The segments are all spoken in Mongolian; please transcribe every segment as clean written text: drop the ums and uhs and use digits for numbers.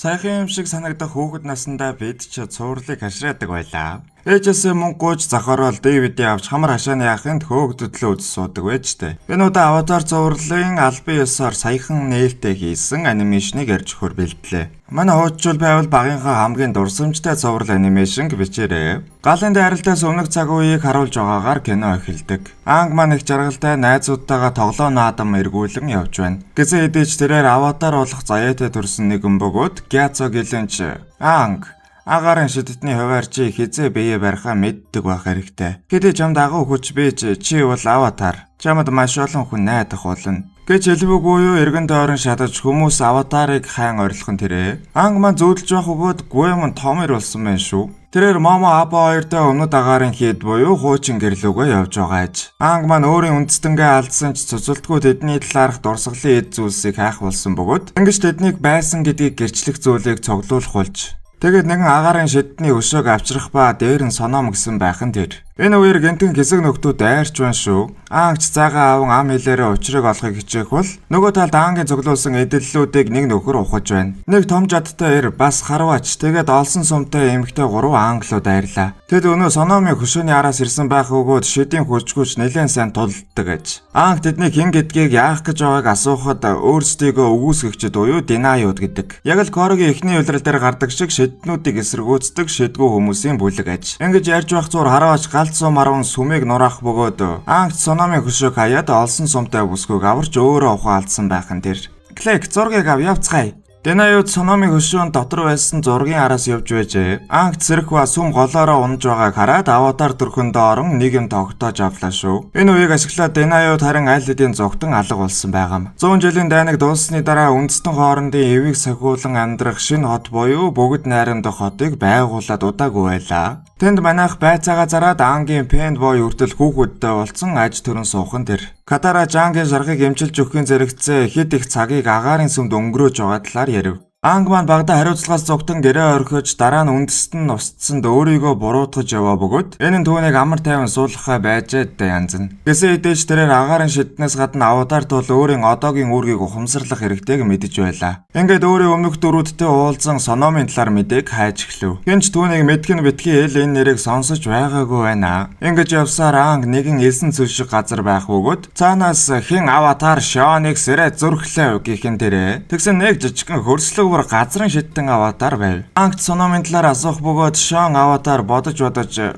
Сайхан юм шиг санагдах хүүхэд насндаа бид ч цувралыг хашраадаг байлаа. Ээжээсээ мөнгө гуйж зохиорол DVD авч хамар хашааны яханд хөөгдөдлөө үз суудаг байжтэй. Энэ удаа Аватар цувралын албан ёсоор саяхан нээлттэй хийсэн анимашныг ярьж өгөхөр бэлдлээ. Манай хуучил байвал багийнхаа хамгийн дурсамжтай цуврал анимашн бичээрэй. Галын дайралтаас өмнөх цаг үеийг харуулж байгаагаар кино эхэлдэг. Анг маань их жаргалтай найзуудтайгаа тоглоо наадам эргүүлэн явж байна. Гэсэн хэдиж тэрээр Аватар болох заяатай төрсэн нэгэн бөгөөд Gyatso гэлэнч Анг агарын шидэдний хуваар чи хизээ бие барихаа мэддэг байх хэрэгтэй. Хэдий чамд агуу хүч бийж чи бол Аватар. Чамд маш олон хүн найдах болно. Гэж хэлбэггүй юу эргэн тойрон шатаж хүмүүс Аватарыг хайн орилхон тэрэ. Анг маань зөөдөлж байх өгөөд Гуэмон томэр болсон байх шүү. Тэрээр Момо Апа хоёртой өмнөд агаарын хийд буюу хуучин гэрлүүгөө явж байгаа аж. Анг маань өөрийн үндэстэнгээ алдсан ч цуцултгүй тэдний талаарх дурсгалын эд зүйлсийг хайх болсон бөгөөд ингэж тэднийг байсан гэдгийг гэрчлэх зүйлийг цуглуулах болж. Тэгээд нэгэн агаарын шидний өшөөг авчрах ба дээр нь соном гэсэн байх нь тэр. Энэ үеэр гэнтэн хэсэг нөхдүүд дайрч байна шүү. Ангч цагаан аавн ам хэлээрээ учрыг олохыг хичээх бол нөгөө талд ангийн цуглуулсан эдэллүүдийг нэг нөхөр ухаж байна. Нэг том жадтай эр бас харваач тэгээд олсон сумтай эмэгтэй 3 англиуд дайрлаа. Тэд өнөө сономын хөшөөний араас ирсэн байх өгөөд шидийн хүчгүйч нэлээд сайн тулддаг гэж. Анг тэднийг хэн гэдгийг яах гэж байгааг асуухад өөрсдийгөө үгүйсгэгчд буюу динаюуд гэдэг. Яг л Корогийн эхний улирал дээр гардаг шиг шиднүүдийг эсэргүүцдэг шидгүү хүмүүсийн бүлэг аж. Ингэж ярьж байх зур харваач галзуу марван сүмийг нураах бөгөөд анх сономын хөшөөг хаяад олсон сумтай бүсгүйг аварч өөрөө ухаалдсан байх нь тэр. Клек зургийг ав явцгаая. Динаюуд сономын хөшөөнд дотор байсан зургийн араас явж байжээ. Анх цэрэг ба сүм голоороо унаж байгааг хараад Аватар төрхөндөө орон нэг юм тогтоож авлаа шүү. Энэ үеийг ашиглаад Динаюуд харин аль хэдийн зогтон алга болсон байгаам. 100 жилийн дайнаг дууссаны дараа үндэстэн хоорондын эвийг сахиулан амьдрах шинэ хот буюу бүгд найрамдах хотыг байгуулад удаагүй байлаа. Тэнд манайх байцаагаа зараад Ангийн Пэнд бой хүртэл хүүхэдтэй болсон аж төрөн суухан тэр. Катара Жангийн шархыг эмчилж өгөхийн зэрэгцээ хэд их цагийг агаарын сүмд өнгөрөөж байгаа талаар ярив. Анг маань багада хариуцлагаас зогтон гэрээ орхиж дараа нь үндэстэн устсанд өөрийгөө буруутгаж яваа бөгөөд энэ нь түүнийг амар тайван суулгахаа байжээд янз нь. Гэсэн хэдиж тэрээр агаарын шиднээс гадна Аватарт бол өөрийн одоогийн үүргийг ухамсарлах хэрэгтэйг мэдэж байлаа. Ингээд өөрийн өмнөх дөрүүдтэй уулзсан сономын талаар мэдээг хайж эхлэв. Хинч түүнийг мэдхэн битгий энэ нэрийг сонсож байгаагүй байна. Ингэж явсаар Анг нэгэн элсэн цөл шиг газар байх бөгөөд цаанаас хэн Аватар Шоныг сэрэ зүрхлээ гэх юм тэрэ. Тэгсэн нэг жижигхэн хөрслөг газрын шидтэн Аватар байв. Ангт сономын талаар асуух бөгөөд Шон Аватар бодож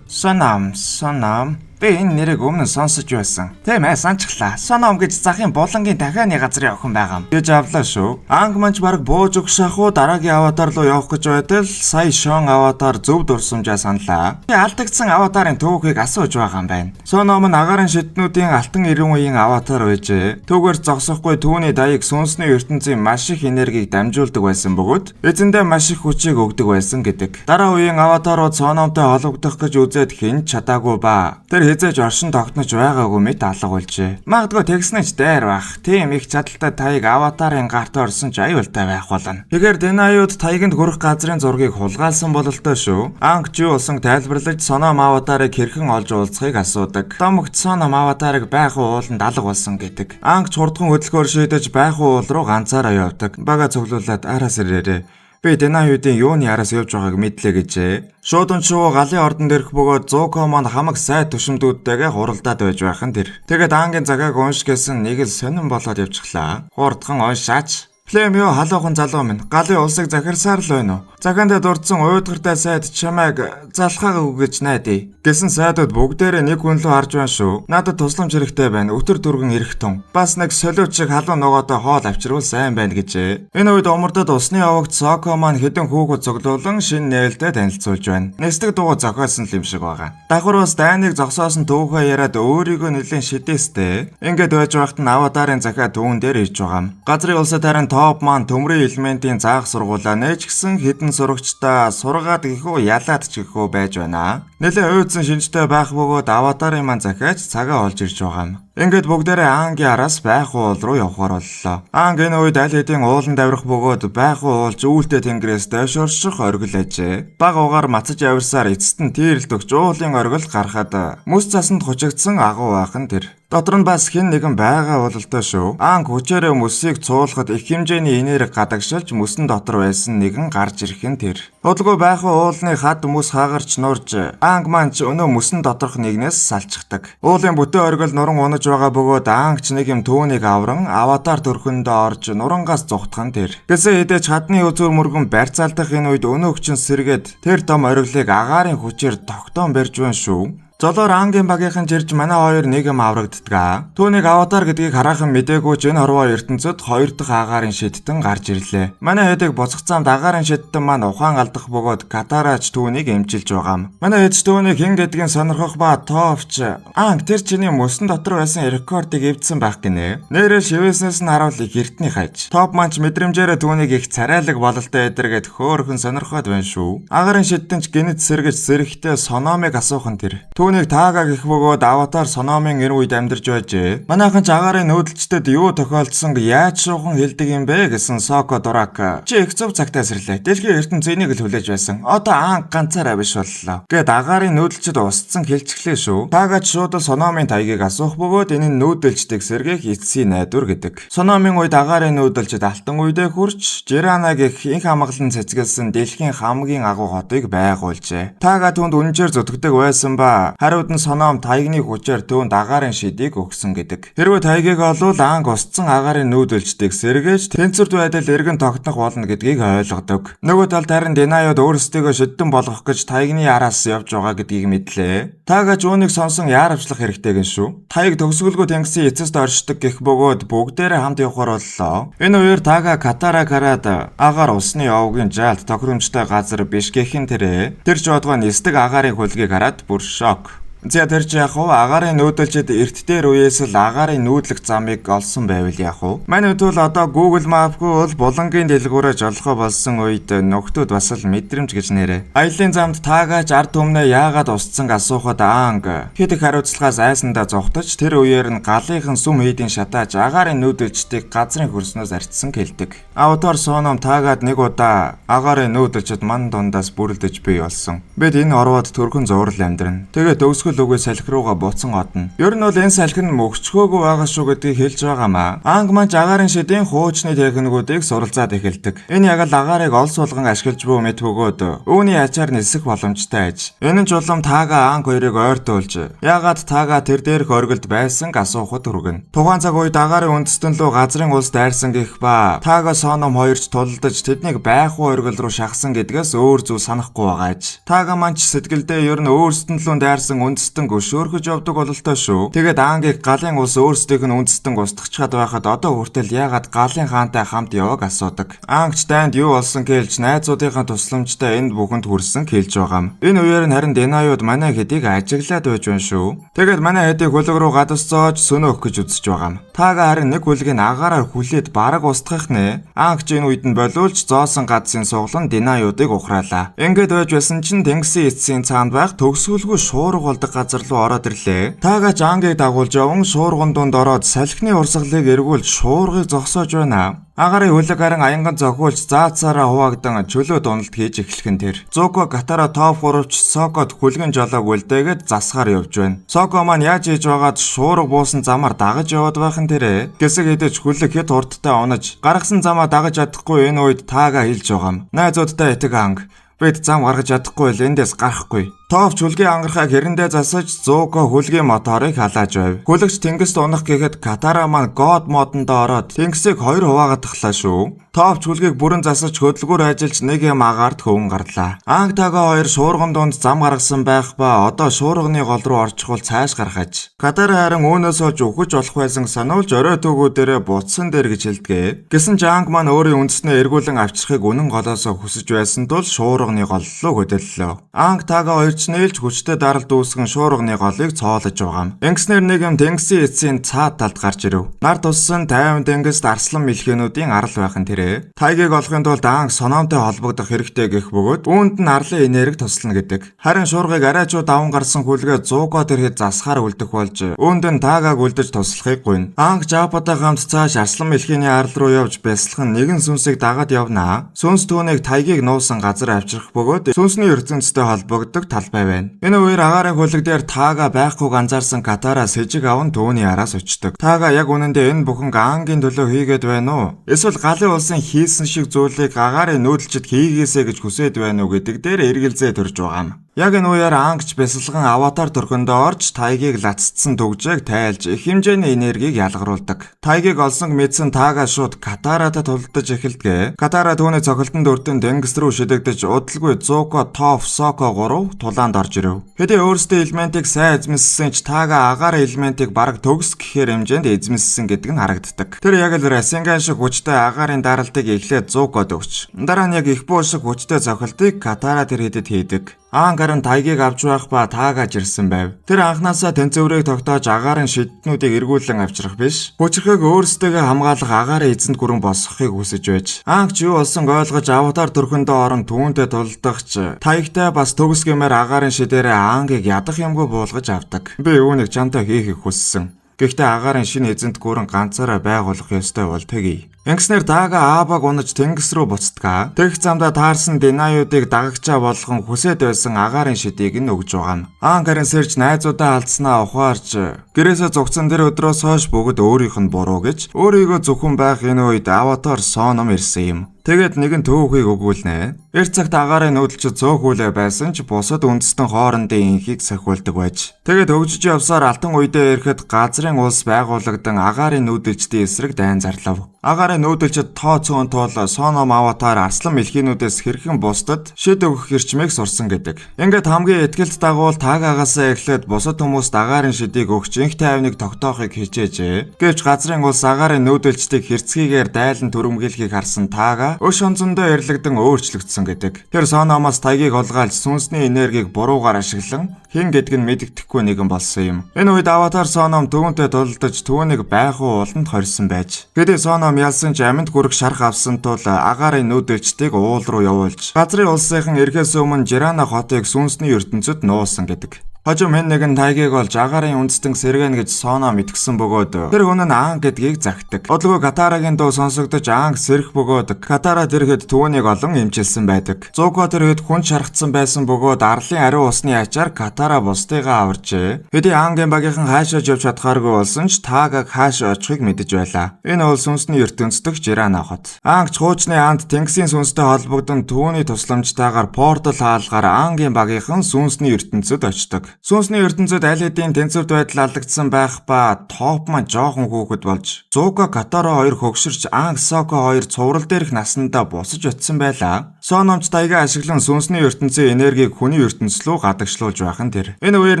Соном би энэ нэрийг өмнө сонсож байсан. Тийм ээ, санчглаа. Соном гэж захын булангийн дахианы газрын охин байгаа юм. Гэж авлаа шүү. Анг манч баг бууж өгөх шахуу дараагийн Аватар руу явах гэж байтал сая Шон Аватар зөв дурсамжаа саналаа. Би алдагдсан Аватарын түүхийг асууж байгаа юм байна. Соном нь агаарын шиднүүдийн алтан 90 үеийн Аватар байжээ. Түүгээр зогсохгүй түүний даяг сүнсний ертөнцийн маш их энергийг дамжуулдаг байсан бөгөөд эзэндээ маш их хүчийг өгдөг байсан гэдэг. Дараа үеийн Аватарууд Сономтой холбогдох гэж үзээд хэн чадаагүй ба. Хязээж оршин тогтнож байгаагүй мэт алга болжээ. Магадгүй тэгснэж дайр бах. Тийм их чадaltaй таяг Аватарын гарт орсон ч аюултай байх болно. Тэгэхээр Динаюуд таяганд хүрэх газрын зургийг хулгайлсан бололтой шүү. Анг чи улсан тайлбарлаж Соном Аватарыг хэрхэн олж уулзахыг асуудаг. Домогт Соном Аватарыг байхуу ууланд алга болсон гэдэг. Анг хурдхан хөдөлгөөр шийдэж байхуу уул руу ганцаараа явдаг. Бага цуглуулад араас ирээрээ. Би Динаюудын юуны араас явж байгааг мэдлээ гэжээ. Шуудан шувуу галын ордон дээрх бөгөөд Зууко маань хамаг сайд төшөмдүүдтэйгээ хуралдаад байж байх нь тэр. Тэгээд Ангийн цагааг унш гэсэн нэг л сонирн болоод явчихлаа. Хурдхан уншаач. Племио халуухан залуу минь галын улсыг захирсаар л байна уу? Захиандаа дурдсан уйдгартай сайд чамайг залхаагүй гэж найдаа. Гэсэн сайдууд бүгдээрээ нэг хүн лөө харж байна шүү. Надад тусламж хэрэгтэй байна. Өтөр дүргэн ирэх тун. Бас нэг солиуч шиг халуун ногоодоо хоол авчирвал сайн байна гэжээ. Энэ үед умардад усны овогт Соко маань хэдэн хүүхэд цуглуулан шинэ нээлттэй танилцуулж байна. Нэстэг дууга зохиосон л юм шиг байгаа. Давхар бас дайныг зогсоосон түүхээ яриад өөрийгөө нэлийн шидэстэй. Ингээд байж байхад нь Аватарын захиа түүн дээр ирж байгаа юм. Газрын улсад харин топ маань төмрийн элементийн заах сургуулаа нээж гисэн хідэн сурагчдаа сургаад гэхүү ялаад ч гэхүү байж байна. Нэлээ уйдсан шинжтэй байх бөгөөд Аватарын маань захиач цагаа олж ирж байгаа юм. Ингээд бүгдээрээ Ангийн араас байх уул руу явхаар боллоо. Анг энэ үед аль хэдийн ууланд авирах бөгөөд байх уулж үүлтэй тэнгэрээс дэвшөрших оргил ажээ. Баг угаар мацаж авирсаар эцэст нь тийрэлт өгч уулын оргил гарахад мөс цасанд хучигдсан агуу байх нь тэр. Дотор нь бас хэн нэгэн байгаа бололтой шүү. Анх хүчээрээ мөсийг цуулахад их хэмжээний энерги гадагшилж мөсөн дотор байсан нэгэн гарч ирэх нь тэр. Удалгүй байхын уулны хад мөс хаагарч нурж анх манч өнөө мөсөн доторх нэгнээс салчихдаг. Уулын бүтэн оргил нуран унаж байгаа бөгөөд анхч нэг юм түүнийг авран аватар төрхөндөө орж нурангаас зүхтхан тэр. Гэсэн хэдэж хадны үзүүр мөргөн барьцаалдах энэ үед өнөө хүчин сэргээд тэр том ориглыг агаарын хүчээр тогтоон барьж байна шүү. Золоор ангийн багийнхан жирж манай хоёр нэг юм аврагддаг. Түүнийг аватар гэдгийг хараахан мдээгүй ч энэ хорвоо ертөнцөд хоёр дахь агаарын шидтэн гарч ирлээ. Манай хэдэг боцгцаанд агаарын шидтэн маань ухаан алдах бөгөөд катараач түүнийг эмчилж байгаам. Манай хэд түүнийг хэн гэдгийг сонирхох ба тоовч анг тэр чиний мөсөн дотор байсан рекордыг эвдсэн байх гинэ. Нэрээ шивээснээс нь харуул их эртний хайж. Топ манч мэдрэмжээрээ түүнийг их царайлаг бололтой эдэргээд хөөхөн сонирхоод байна шүү. Агаарын шидтэнч гинэт сэргэж зэрэгтэй сономыг асуух нь тэр. Түүнийг таага гэх бөгөөд аватар сономын энэ үед амьдарч байжээ. Манайхан ч агаарын нүүдэлчдэд юу тохиолдсон яаж шуухан хэлдэг юм бэ гэсэн Соко Дурак. Чи их зөв цагтаа сэрлээ. Дэлхийн ертөнцийн энийг л хүлээж байсан. Одоо анх ганцаараа биш боллоо. Гэт агаарын нүүдэлчд устсан хэлчихлээ шүү. Таагач шууд сономын тайгийг асуух бөгөөд энэ нь нүүдэлчдийг сэргээх эцсийн найдвар гэдэг. Сономын үед агаарын нүүдэлчд алтан үедээ хурч Жирана гэх их хамгаалан цэцгэлсэн дэлхийн хамгийн агуу хотыг байгуулжээ. Таага түнд үнэнчээр зүтгэдэг байсан ба хариуд нь соном таягны хүчээр түүнд агаарын шидийг өгсөн гэдэг. Хэрвээ таягийг олвол анх устсан агаарын нүүдэлчдийг сэргээж тэнцвэрт байдал эргэн тогтнох болно гэдгийг ойлгодог. Нөгөө талд харин Динайод өөрсдийгөө шидэн болгох гэж таягны араас явж байгаа гэдгийг мэдлээ. Таагач үүнийг сонсон яаравчлах хэрэгтэй гэн шүү. Таяг төгсгөлгүй тэнгисийн эцэст оршдог гэх бөгөөд бүгдээрээ хамт явахаар боллоо. Энэ үеэр Таага Катара гараад агаар усны овгийн жалт тохиромжтой газар биш гэхин тэр ч бодгоо нисдэг агаарын хөлгийг хараад бүр шок. За тэр ч яг уу агаарын нүүдэлчд эрт дээр үеэс л агаарын нүүдлэх замыг олсон байвал яг уу. Манай бол одоо Google Map-гүй бол булангийн дэлгүүрээ жолохоо болсон үед нөхдүүд бас л мэдрэмж гэж нэрээ. Аялын замд таагач ард түмнээ яагаад устсанг асуухад анг хэд их хариуцлагаас айсандаа зогтож тэр үеэр нь галынхан сүм хийдийн шатааж агаарын нүүдэлчдийг газрын хөрснөөс арчсан хэлдэг. Аватар сооном таагаад нэг удаа агаарын нүүдэлчд ман дундаас бүрэлдэж бий болсон. Бид энэ орвоод төрхөн зурл амьдрна. Тэгээ үгүй салхи руугаа буцан одно. Ер нь бол энэ салхи нь мөгчгөөгүй байгаа шүү гэдгийг хэлж байгаамаа. Анг манч агаарын шидийн хуучны техникүүдийг суралцаад эхэлдэг. Энэ яг л агарыг ол суулган ашиглаж буй мэд бөгөөд үүний ачаар нисэх боломжтой аж. Энэ ч улам таага анг хоёрыг ойртуулж яагаад таага тэр дээрх оргилд байсан асуухад хүргэн. Тухайн цаг үед агаарын үндэстэн лөө газрын улс дайрсан гэх ба таага сооном хоёрч тулдаж тэднийг байхгүй оргил руу шахсан гэдгээс өөр зүйл санахгүй байгаа аж. Таага манч сэтгэлдээ ер нь өөрсдөнд лөө дайрсан үндэстэн гөшөөрхөж явдаг бололтой шүү. Тэгээд ангийг галын улс өөрсдийнх нь үндэстэн устгачаад байхад одоо хүртэл яагаад галын хаантай хамт яваг асуудаг. Ангч дайнд юу болсон гэлж найзуудынхаа тусламжтай энд бүхэнд хүрсэн хэлж байгаам. Энэ үеэр нь харин Динайод манай хэдийг ажиглаад байж байна шүү. Тэгээд манай хэдийг хөлөг рүү гадас зоож сөнөөх гэж үзэж байгаам. Таага харин нэг хөлгийг агаараар хүлээд бараг устгах нэ. Ангч энэ үед нь болиулж зоосон гадсын суглан Динайодыг ухраалаа. Ингээд байж байсан чинь тэнгисийн эцсийн цаанд байх төгсгөлгүй шуурга болдог газар руу ороод ирлээ. Таагач ангийг дагуулж яван шуурган дунд ороод салхины урсгалыг эргүүлж шуургыг зогсоож байна. Агаарын хөлөг харин аянган зохиулж заацаараа хуваагдан чөлөө дуналт хийж эхлэх нь тэр. Зуко Катара топ 3-ч Сокод хөлгөн жолоог үлдээгээд засгаар явж байна. Соко маань яаж хийж байгаад шуурга буусан замаар дагаж яваад байх нь тэр. Гэсэг хэдэж хөлөг хэд хурдтай унаж гаргасан замаа дагаж чадахгүй энэ үед таага хэлж байгаам. Найзуудтай итэг анг. Бид зам гаргаж чадахгүй л эндээс гарахгүй. Тоовч хөлгийн ангархайг хэрэндээ засаж Зуко хөлгийн моторыг халааж байв. Хөлөгч тэнгист унах гэхэд Катара маань God модонд ороод тэнгисийг хоёр хуваагаад тахлаа шүү. Тоовч хөлгийг бүрэн засаж хөдөлгүүр ажиллаж нэг юм агаарт хөвөн гарлаа. Анг таага хоёр шуурган дунд зам гаргасан байх ба одоо шуурганы гол руу орчихвол цааш гаргаж. Катара харин өөнөөс олж өгөж болох байсан сануулж орой төгөөдөрөө буцсан дээр гэж хэлдэг. Гэсэн ч анг маань өөрийн үндэснээ эргүүлэн авчрахыг үнэн голоосоо хүсэж байсан тул шуурганы гол руу хөдөллөө. Анг таага хоёр нээлж хүчтэй дарал дүүсгэн шуурганы голыг цоолож байгаам. Ингэснээр нэг юм тэнгисийн эцсийн цаад талд гарч ирэв. Нар туссан 50 тэнгист арслан мэлхэнүүдийн арал байх нь тэрэ. Тайгийг олохын тулд анх сономтой холбогдох хэрэгтэй гэх бөгөөд үүнд нь арлын энерги туслана гэдэг. Харин шуургыг арайчуу даван гарсан хүлгээ Зуко тэрхэд засахаар үлдэх болж үүнд нь таагааг үлдэж туслахыг гуйна. Анх Жапатай хамт цааш арслан мэлхийний арал руу явж бясалгах нь нэгэн сүнсийг дагаад явнаа. Сүнс түүнийг тайгийг нуусан газар авчрах бөгөөд сүнсний ертөнцтэй холбогддог тал талбай байна. Энэ үеэр агаарын хөлөг дээр Таага байхгүй анзаарсан Катара сэжиг аван түүний араас очдог. Таага яг үнэндээ энэ бүхэн Аангийн төлөө хийгээд байна уу? Эсвэл галын улсын хийсэн шиг зүйлийг агаарын нүүдэлчд хийгээсэй гэж хүсэж байна уу гэдэг дээр эргэлзээ төрж байгаа юм. Яг энэ үеэр Аангч бясалган аватар төрхөндөө орж Тайгийг лацдсан түгжээг тайлж их хэмжээний энергийг ялгаруулдаг. Тайгийг олсон мэдсэн Таага шууд Катаратад тулдаж эхэлдэг. Катара түүний цохилтонд өртөн тэнгис рүү шидэгдэж удалгүй Зуко, Тоф, Соко 3 тулаанд орж ирэв. Хэдий өөрсдөө элементийг сайн эзэмссэн ч Таага агаар элементийг бараг төгс гэхээр хэмжээнд эзэмссэн гэдэг нь харагддаг. Тэр яг л Расинган шиг хүчтэй агаарын даралтыг эхлээд Зукод өгч. Дараа нь яг их буу шиг хүчтэй цохилтыг Катара тэр хэдэд хийдэг. Аангарын Тайгийг авч байх ба Таагаж ирсэн байв. Тэр анхнаасаа тэнцвэрийг тогтоож агаарын шиднүүдийг эргүүлэн авчрах биш, хүчрхэг өөрсдөө хамгаалах агаарын эзэнт гүрэн босгохыг хүсэж байж. Аангч юу болсон ойлгож аватар төрхөндөө орон түүнтэй тулдагч Таягтай бас төгс гэмээр агаарын шидээрээ Аангийг ядах юмгүй буулгаж авдаг. Би үүнийг чамтай хийхийг хүссэн. Гэхдээ агаарын шинэ эзэнт гүрэн ганцаараа байгуулах ёстой бол тэгье. Ингэснээр Таага Аабаг унаж тэнгис рүү буцтгаа. Тэрх замдаа таарсан Динаюудыг дагагчаа болгон хүсээд байсан агаарын шидийг нь өгж байгаа юм. Аангарын сэрж найзуудаа алдснаа ухаарч гэрээсээ зугцсан тэр өдрөөс хойш бүгд өөрийнх нь буруу гэж өөрийгөө зөвхөн байх энэ үед аватар Соном ирсэн юм. Тэгээд нэгэн төөхийг өгүүлнэ. Эрт цагт агаарын нүүдэлчид цөөхүүлээ байсан ч бусад үндэстэн хоорондын инхийг сахиулдаг байж. Тэгээд хөгжиж явсаар алтан үедээ ирэхэд газрын улс байгуулагдсан агаарын нүүдэлчдийн эсрэг дайн зарлав. Агаарын нүүдэлчид тоо цөөн тул Соном аватар арслан мэлхийнүүдээс хэрхэн бусдад шид өгөх хэрчмийг сурсан гэдэг. Ингээд хамгийн ихтгэлд дагуул Таагаагаас эхлээд бусад хүмүүст агаарын шидийг өгч инх тайвныг тогтоохыг хичээжээ. Гэвч газрын улс агаарын нүүдэлчдийг хэрцгийгээр дайлан түрэмгийлэхийг харсан Таага өш онцондоо эрлэгдэн өөрчлөгдсөн гэдэг. Тэр Сономоос Тайгийг олгаалж сүнсний энергийг буруугаар ашиглан хэн гэдг нь мэддэхгүй нэгэн болсон юм. Энэ үед аватар Соном түүнтэй тулдаж түүнийг байхуу уланд хорьсон байж. Хэдий Соном ялсан ч аминд хүрэх шарх авсан тул агаарын нүүдэлчдийг уул руу явуулж газрын улсынхан эрхээс өмнө Жирана хотыг сүнсний ертөнцид нуусан гэдэг. Хожим хэн нэгэн Тайгийг олж агаарын үндэстэн сэргэн гэж Соном итгэсэн бөгөөд тэр хүн нь Аанг гэдгийг загтдаг. Одолгүй Катарагийн дуу сонсогдож Аанг сэрэх бөгөөд Катара тэрхэд түүнийг олон эмчилсэн байдаг. Зуко тэрхэд хүн шархтсан байсан бөгөөд арлын ариун усны ачаар Катара бусдыгаа аварчээ. Хэдий Аангийн багийнхан хаашаа явж чадхааргүй болсон ч Таагаг хаашаа очихыг мэдэж байлаа. Энэ бол сүнсний ертөнцийн Жирана хот. Аангч хуучны Аанд тэнгисийн сүнстэй холбогдсон түүний тусламжтайгаар портал хаалгаар Аангийн багийнхан сүнсний ертөнцид очдог. Сүнсний ертөнцид аль хэдийн тэнцвэрт байдал алдагдсан байх ба Топ маань жоохон хүүхэд болж Зуко Катара хоёр хөгшөрч Аанг Соко хоёр цуврал дээрх наснда босож очсон байлаа. Сономч Тайгаа ашиглан сүнсний ертөнцийн энергийг хүний ертөнц рүү гадагшлуулж байх нь тэр. Энэ үеэр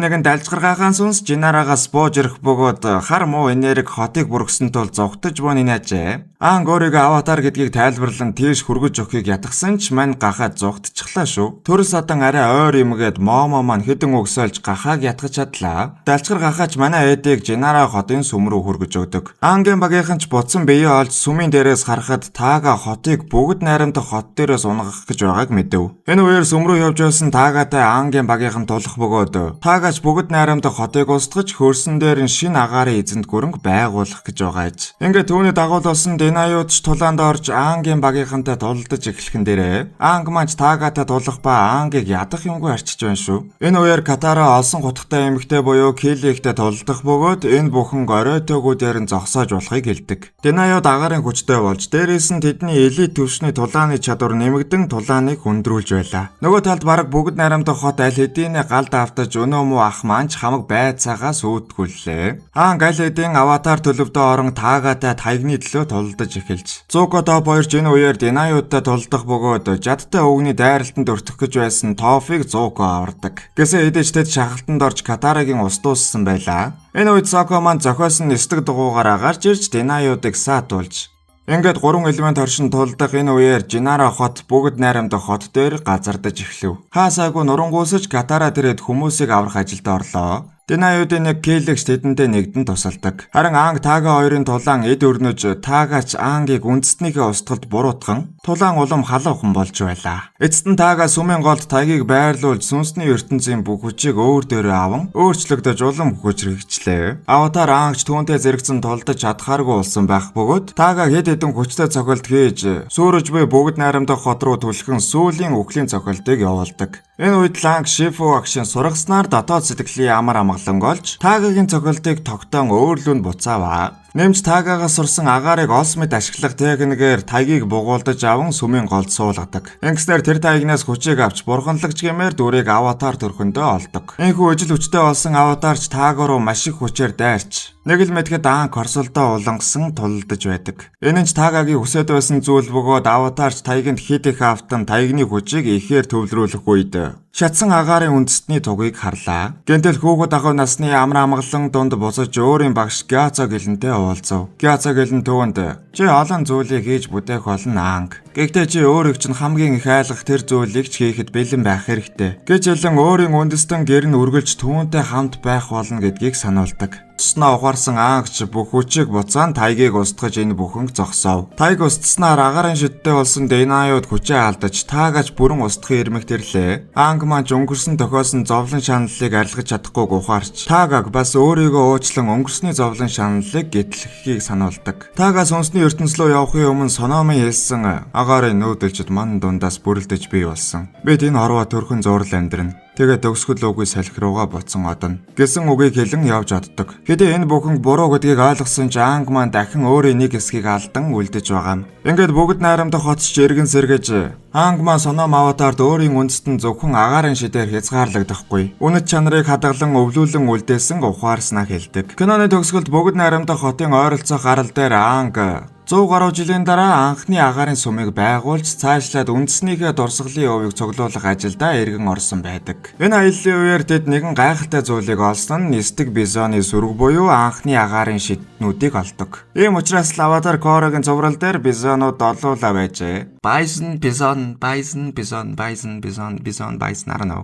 нэгэн далжгаргаахан сүнс Жинарагаас бууж ирэх бөгөөд хар муу энерги хотыг бүргсэн тул зогтож буун инеажээ. Аанг өөрийгөө аватар гэдгийг тайлбарлан тийш хүргэж өгөхийг ятгсан ч мань гахаад зогтчихлаа шүү. Төрс адан арай ойр юмгээд Момо маань хідэн өгсөөлж гахааг ятгах чадлаа. Далжгар гахаач манай эдийг Жинара хотын сүм рүү хүргэж өгдөг. Аангийн багийнхан ч буцсан биеэ олж сүмийн дээрээс харахад Таага хотыг бүгд найрамдах хот дээрээс унгах гэж байгааг мэдэв. Энэ үеэр сүм рүү явж байсан Таагатай Аангийн багийнхан тулах бөгөөд Таагаач бүгд найрамдах хотыг устгаж хөрсөн дээр нь шинэ агаарын эзэнт гүрэнг байгуулах гэж байгааж. Ингээд түүний дагуул болсон Динаюудч тулаанд орж Аангийн багийнхантай тулдаж эхлэхэн дээрээ Аанг маань Таагатай тулах ба Аангийг ядах юмгүй арчиж байна шүү. Энэ үеэр Катара олсон гутгатай эмэгтэй буюу Килигтэй тулдах бөгөөд энэ бүхэн оройтойгүүдээр нь зогсоож болохыг хэлдэг. Динаюуд агаарын хүчтэй болж дээрээс нь тэдний элит төвшний тулааны чадвар нэмэгдэн тулааныг хөндрүүлж байлаа. Нөгөө талд бараг бүгд найрамдах хот аль хэдийнэ галд автаж өнөө муу ах маань ч хамаг байцаагаас үүдгүүллээ. Аанг аль хэдийн аватар төлөвдөө орон Таагатай Таягны төлөө тулдаж эхэлж. Зуко Топ хоёрч энэ үеэр Динаюудтай тулдах бөгөөд жадтай өвгний дайралтанд өртөх гэж байсан Тофыг Зуко авардаг. Гэсээ хэдэж тэд шахалтанд орж Катарагийн ус дууссан байлаа. Энэ үед Соко маань зохиосон нисдэг дугуугаар гарч ирж Динаюудыг саатуулж. Ингээд 3 элемент оршин тулдах энэ үеэр Жинара хот бүгд найрамдах хот дээр газардаж эхлэв. Хаасаагүй нурангуусаж Катара тэрээд хүмүүсийг аврах ажилд орлоо. Динаюудын нэг Келэгч тэдэндээ нэгдэн тусалдаг. Харин Аанг Тага хоёрын тулаан эд өрнөж Тагаач Аангийг үндэстнийхээ устгалд буруутган тулаан улам халуухан болж байлаа. Эцэст нь Тага сүмийн голд Тагийг байрлуулж сүнсний ертөнцийн бүх хүчийг өөр дээрээ аван өөрчлөгдөж улам хүчрэгчлээ. Аватар Аангч түүнтэй зэрэгцэн тулдаж чадхааргүй болсон байх бөгөөд Тага хэд хэдэн хүчтэй цохилт хийж сүрэж буй бүгд найрамдах хот руу түлхэн сүүлийн үхлийн цохилтыг явуулдаг. Энэ үед Ланг Шифу агшин сургаснаар дотоод сэтгэлийн амар амгалан олж Тагагийн цохилтыг тогтоон өөрлөнд буцааваа. Нэмж Тагаагаас сурсан агаарыг осмит ашиглах техникээр Тагийг бугуулдаж аван сүмийн голд суулгадаг. Ингэснээр тэр Таягнаас хүчийг авч бурханлагч гэмээр дүрийг аватар төрхөндөө олдог. Энэхүү ижил хүчтэй болсон аватарч Тага руу маш их хүчээр дайрч нэг л мэдхэд Аанг хорсолдоо улангасан тулалдаж байдаг. Энэ нь ч Тагагийн хүсэж байсан зүйл бөгөөд аватарч Таягийн хэд их автан Таягны хүчийг ихээр төвлөрүүлэх үед шатсан агаарын үндэстний тугийг харлаа. Гэнтэл хүүхэд ахуй насны амар амгалан дунд буцаж өөрийн багш Гяцо гэлэнтэй уулзав. Гяцо гэлэн түүнд чи олон зүйлийг хийж бүтээх болно Аанг. Гэхдээ чи өөрийг чинь хамгийн их айлгах тэр зүйлийг ч хийхэд бэлэн байх хэрэгтэй. Гэж хэлэн өөрийн үндэстэн гэр нь үргэлж түүнтэй хамт байх болно гэдгийг сануулдаг. Цуснаа ухаарсан Аангч бүх хүчийг буцаан Таягийг устгаж энэ бүхэнг зогсов. Таяг устснаар агаарын шидтэй болсон Динаюуд хүчээ алдаж Таагаач бүрэн устгахын ирмэгт ирлээ. Аанг маань өнгөрсөн тохиосон зовлон шаналлыг арилгаж чадахгүй ухаарч Таагааг бас өөрийгөө уучлан өнгөрсний зовлон шаналлыг гэтлэхийг сануулдаг. Таагаа сүнсний ертөнц рүү явахын өмнө Сономын хэлсэн агаарын нүүдэлчд ман дундаас бүрэлдэж бий болсон. Бид энэ хорвоо төрхөн зурл амьдрна. Тэгээд төгсгөл үгүй салхи руугаа буцсан одно гэсэн үгийг хэлэн явж оддог. Хэдий энэ бүхэн буруу гэдгийг ойлгосон ч Аанг маань дахин өөрийн нэг хэсгийг алдан үлдэж байгаа юм. Ингээд бүгд найрамдах хотч иргэн сэргэж Аанг маань Соном аватард өөрийн үндэстэн зөвхөн агаарын шидээр хязгаарлагдахгүй. Үнэт чанарыг хадгалан өвлүүлэн үлдээсэн ухаарснаа хэлдэг. Киноны төгсгөлд бүгд найрамдах хотын ойролцоох гарал дээр Аанг 100 гаруй жилийн дараа анхны агаарын сумыг байгуулж цаашлаад үндэснийхээ дурсгалын өвийг цуглуулах ажилдаа эргэн орсон байдаг. Энэ аяллаа үеэр тэд нэгэн гайхалтай зүйлийг олсон нь нисдэг бизоны сүрэг буюу анхны агаарын шиднүүдийг олдог. Ийм учраас Аватар Коррагийн цуврал дээр бизонууд долуулаа байжээ. Bison, bison, bison, bison, bison, bison, bison, bison, I don't know.